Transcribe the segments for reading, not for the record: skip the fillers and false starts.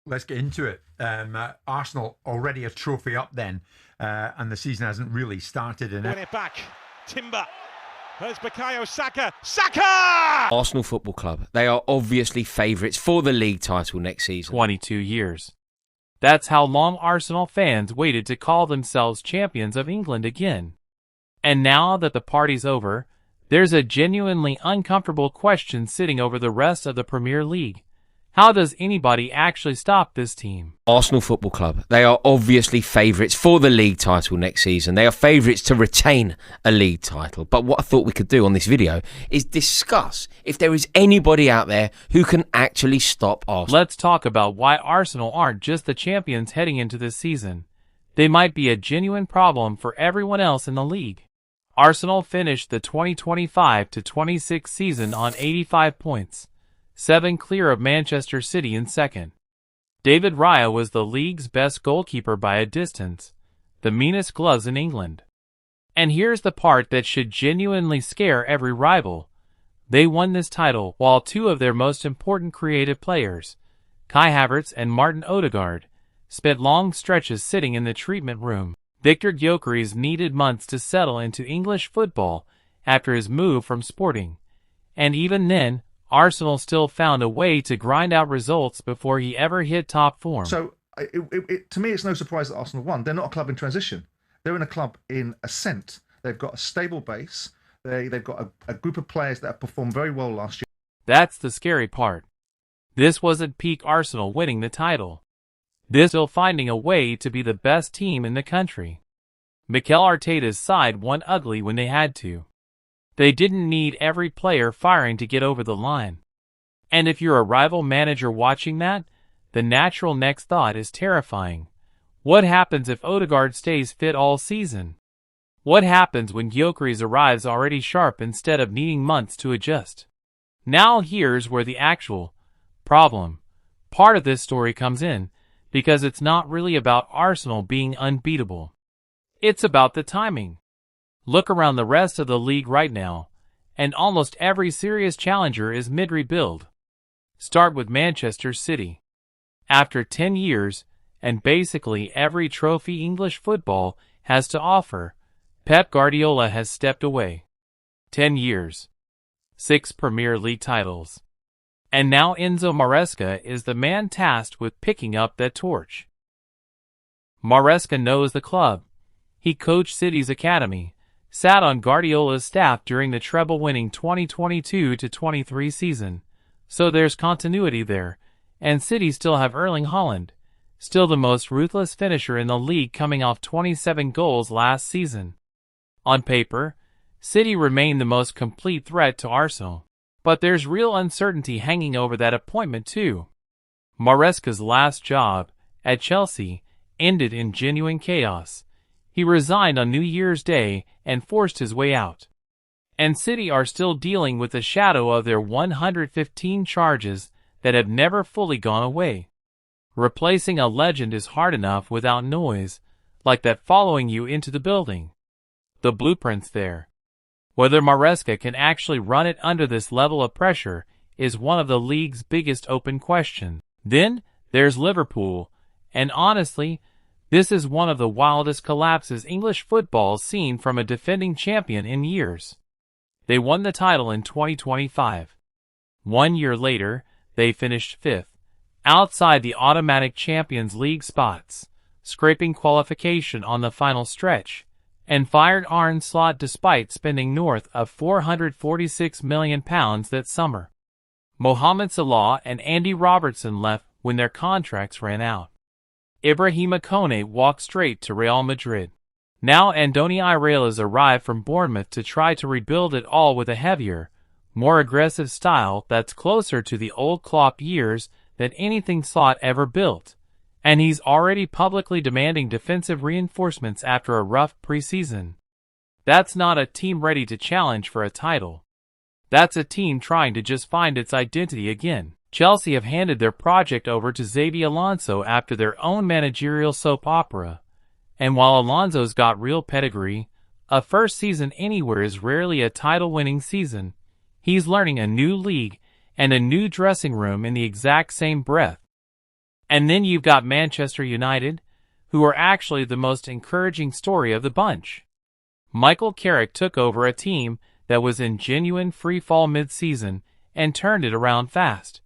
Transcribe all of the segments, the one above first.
Let's get into it. Arsenal already a trophy up then, and the season hasn't really started. Win it back. Timber. There's Bukayo Saka. Saka! Arsenal Football Club. They are obviously favourites for the league title next season. 22 years. That's how long Arsenal fans waited to call themselves champions of England again. And now that the party's over, there's a genuinely uncomfortable question sitting over the rest of the Premier League. How does anybody actually stop this team? Arsenal Football Club. They are obviously favourites for the league title next season. They are favourites to retain a league title. But what I thought we could do on this video is discuss if there is anybody out there who can actually stop Arsenal. Let's talk about why Arsenal aren't just the champions heading into this season. They might be a genuine problem for everyone else in the league. Arsenal finished the 2025-26 season on 85 points. 7 clear of Manchester City in second. David Raya was the league's best goalkeeper by a distance, the meanest gloves in England. And here's the part that should genuinely scare every rival. They won this title while 2 of their most important creative players, Kai Havertz and Martin Odegaard, spent long stretches sitting in the treatment room. Victor Gyökeres needed months to settle into English football after his move from Sporting. And even then, Arsenal still found a way to grind out results before he ever hit top form. So, to me, it's no surprise that Arsenal won. They're not a club in transition. They're in a club in ascent. They've got a stable base. They've got a group of players that have performed very well last year. That's the scary part. This wasn't peak Arsenal winning the title. This still finding a way to be the best team in the country. Mikel Arteta's side won ugly when they had to. They didn't need every player firing to get over the line. And if you're a rival manager watching that, the natural next thought is terrifying. What happens if Odegaard stays fit all season? What happens when Gyökeres arrives already sharp instead of needing months to adjust? Now here's where the actual problem part of this story comes in, because it's not really about Arsenal being unbeatable. It's about the timing. Look around the rest of the league right now, and almost every serious challenger is mid-rebuild. Start with Manchester City. After 10 years, and basically every trophy English football has to offer, Pep Guardiola has stepped away. 10 years. 6 Premier League titles. And now Enzo Maresca is the man tasked with picking up that torch. Maresca knows the club. He coached City's academy, sat on Guardiola's staff during the treble-winning 2022-23 season, so there's continuity there, and City still have Erling Haaland, still the most ruthless finisher in the league coming off 27 goals last season. On paper, City remain the most complete threat to Arsenal, but there's real uncertainty hanging over that appointment too. Maresca's last job, at Chelsea, ended in genuine chaos. He resigned on New Year's Day and forced his way out. And City are still dealing with the shadow of their 115 charges that have never fully gone away. Replacing a legend is hard enough without noise, like that following you into the building. The blueprint's there. Whether Maresca can actually run it under this level of pressure is one of the league's biggest open questions. Then there's Liverpool, and honestly, this is one of the wildest collapses English football's seen from a defending champion in years. They won the title in 2025. 1 year later, they finished 5th, outside the automatic Champions League spots, scraping qualification on the final stretch, and fired Arne Slot despite spending north of £446 million that summer. Mohamed Salah and Andy Robertson left when their contracts ran out. Ibrahima Kone walked straight to Real Madrid. Now Andoni Iraola's arrived from Bournemouth to try to rebuild it all with a heavier, more aggressive style that's closer to the old Klopp years than anything Slot ever built. And he's already publicly demanding defensive reinforcements after a rough preseason. That's not a team ready to challenge for a title. That's a team trying to just find its identity again. Chelsea have handed their project over to Xabi Alonso after their own managerial soap opera. And while Alonso's got real pedigree, a first season anywhere is rarely a title-winning season. He's learning a new league and a new dressing room in the exact same breath. And then you've got Manchester United, who are actually the most encouraging story of the bunch. Michael Carrick took over a team that was in genuine free-fall mid-season and turned it around fast.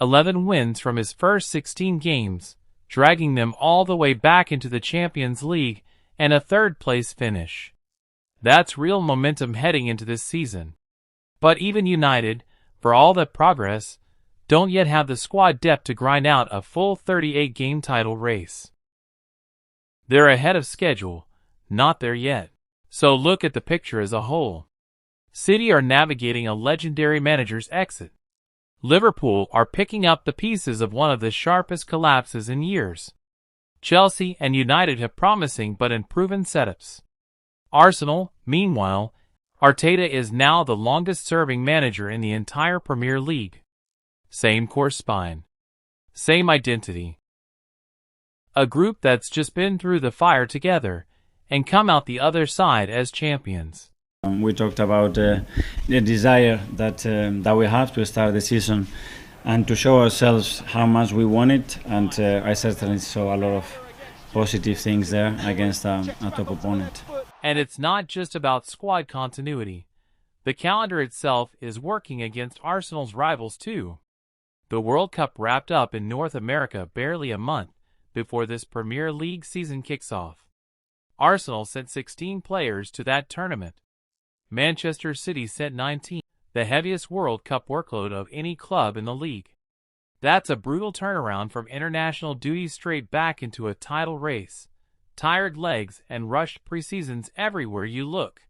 11 wins from his first 16 games, dragging them all the way back into the Champions League and a third-place finish. That's real momentum heading into this season. But even United, for all that progress, don't yet have the squad depth to grind out a full 38-game title race. They're ahead of schedule, not there yet. So look at the picture as a whole. City are navigating a legendary manager's exit. Liverpool are picking up the pieces of one of the sharpest collapses in years. Chelsea and United have promising but unproven setups. Arsenal, meanwhile, Arteta is now the longest-serving manager in the entire Premier League. Same core spine. Same identity. A group that's just been through the fire together and come out the other side as champions. We talked about the desire that we have to start the season and to show ourselves how much we want it, and I certainly saw a lot of positive things there against a top opponent. And it's not just about squad continuity. The calendar itself is working against Arsenal's rivals too. The World Cup wrapped up in North America barely a month before this Premier League season kicks off. Arsenal sent 16 players to that tournament. Manchester City sent 19, the heaviest World Cup workload of any club in the league. That's a brutal turnaround from international duty straight back into a title race. Tired legs and rushed preseasons everywhere you look.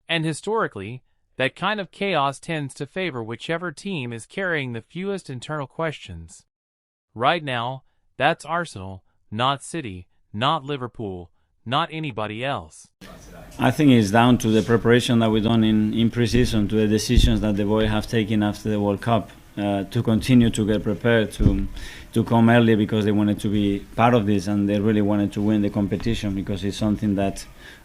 And historically, that kind of chaos tends to favor whichever team is carrying the fewest internal questions. Right now, that's Arsenal, not City, not Liverpool, not anybody else. I think it's down to the preparation that we've done in pre-season, to the decisions that the boys have taken after the World Cup, to continue to get prepared, to come early because they wanted to be part of this and they really wanted to win the competition, because it's something that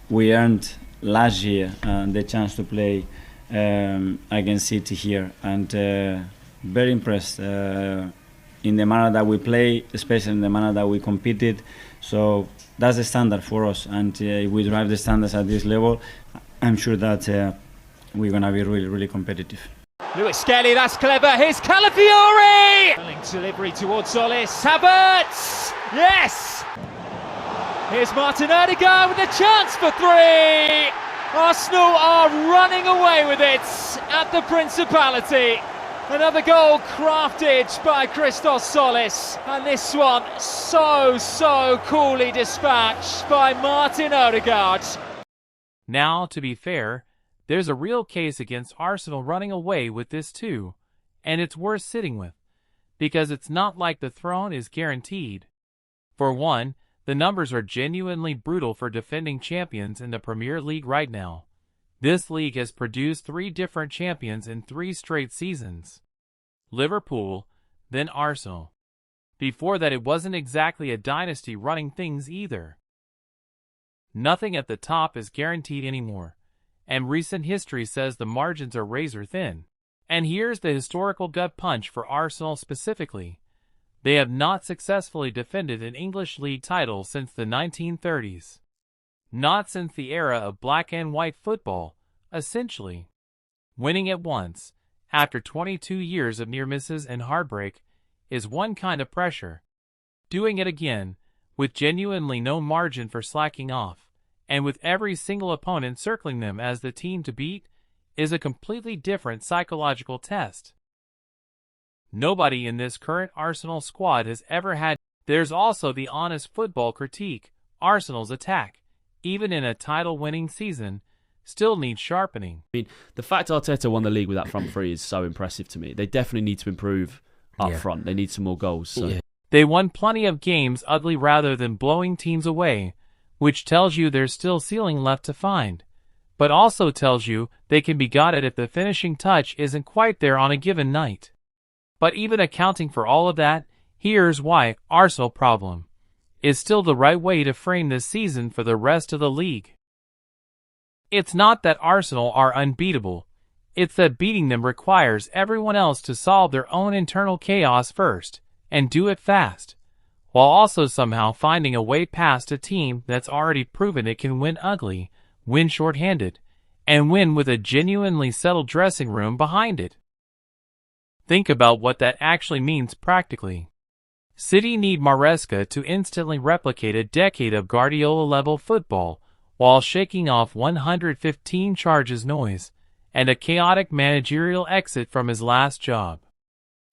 we earned last year, the chance to play against City here, and very impressed in the manner that we play, especially in the manner that we competed. So that's the standard for us, and if we drive the standards at this level, I'm sure that we're going to be really, really competitive. Lewis Skelly, that's clever. Here's Calafiori! Delivery towards Solis. Havertz! Yes! Here's Martin Odegaard with a chance for 3! Arsenal are running away with it at the Principality. Another goal crafted by Christos Solis, and this one so coolly dispatched by Martin Odegaard. Now, to be fair, there's a real case against Arsenal running away with this too, and it's worth sitting with, because it's not like the throne is guaranteed. For one, the numbers are genuinely brutal for defending champions in the Premier League right now. This league has produced 3 different champions in 3 straight seasons. Liverpool, then Arsenal. Before that, it wasn't exactly a dynasty running things either. Nothing at the top is guaranteed anymore, and recent history says the margins are razor thin. And here's the historical gut punch for Arsenal specifically. They have not successfully defended an English league title since the 1930s. Not since the era of black and white football, essentially. Winning it once, after 22 years of near misses and heartbreak, is one kind of pressure. Doing it again, with genuinely no margin for slacking off, and with every single opponent circling them as the team to beat, is a completely different psychological test. Nobody in this current Arsenal squad has ever had. There's also the honest football critique. Arsenal's attack, even in a title-winning season, still needs sharpening. I mean, the fact Arteta won the league with that front three is so impressive to me. They definitely need to improve up front. They need some more goals. So. They won plenty of games ugly rather than blowing teams away, which tells you there's still ceiling left to find, but also tells you they can be got at if the finishing touch isn't quite there on a given night. But even accounting for all of that, here's why Arsenal problem is still the right way to frame this season for the rest of the league. It's not that Arsenal are unbeatable, it's that beating them requires everyone else to solve their own internal chaos first, and do it fast, while also somehow finding a way past a team that's already proven it can win ugly, win shorthanded, and win with a genuinely settled dressing room behind it. Think about what that actually means practically. City need Maresca to instantly replicate a decade of Guardiola-level football while shaking off 115 charges noise and a chaotic managerial exit from his last job.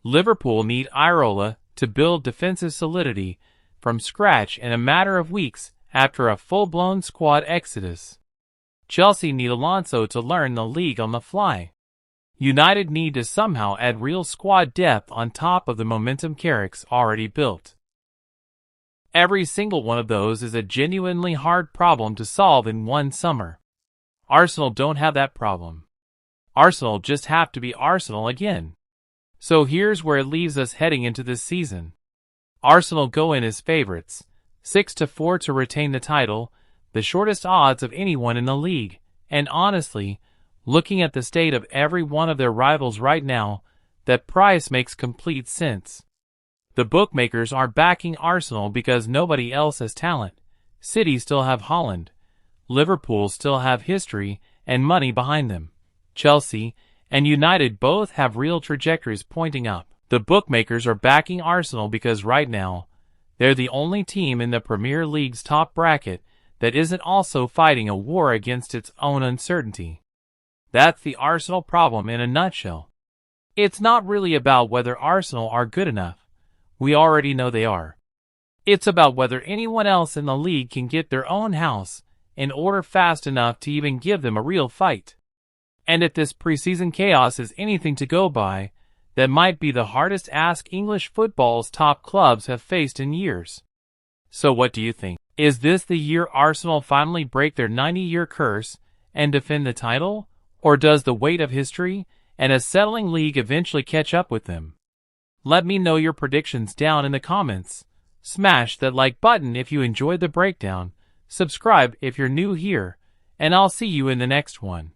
Liverpool need Irola to build defensive solidity from scratch in a matter of weeks after a full-blown squad exodus. Chelsea need Alonso to learn the league on the fly. United need to somehow add real squad depth on top of the momentum Carrick's already built. Every single one of those is a genuinely hard problem to solve in one summer. Arsenal don't have that problem. Arsenal just have to be Arsenal again. So here's where it leaves us heading into this season. Arsenal go in as favorites, 6-4 to retain the title, the shortest odds of anyone in the league, and honestly, looking at the state of every one of their rivals right now, that price makes complete sense. The bookmakers are backing Arsenal because nobody else has talent. City still have Haaland. Liverpool still have history and money behind them. Chelsea and United both have real trajectories pointing up. The bookmakers are backing Arsenal because right now, they're the only team in the Premier League's top bracket that isn't also fighting a war against its own uncertainty. That's the Arsenal problem in a nutshell. It's not really about whether Arsenal are good enough. We already know they are. It's about whether anyone else in the league can get their own house in order fast enough to even give them a real fight. And if this preseason chaos is anything to go by, that might be the hardest ask English football's top clubs have faced in years. So what do you think? Is this the year Arsenal finally break their 90-year curse and defend the title? Or does the weight of history and a settling league eventually catch up with them? Let me know your predictions down in the comments. Smash that like button if you enjoyed the breakdown, subscribe if you're new here, and I'll see you in the next one.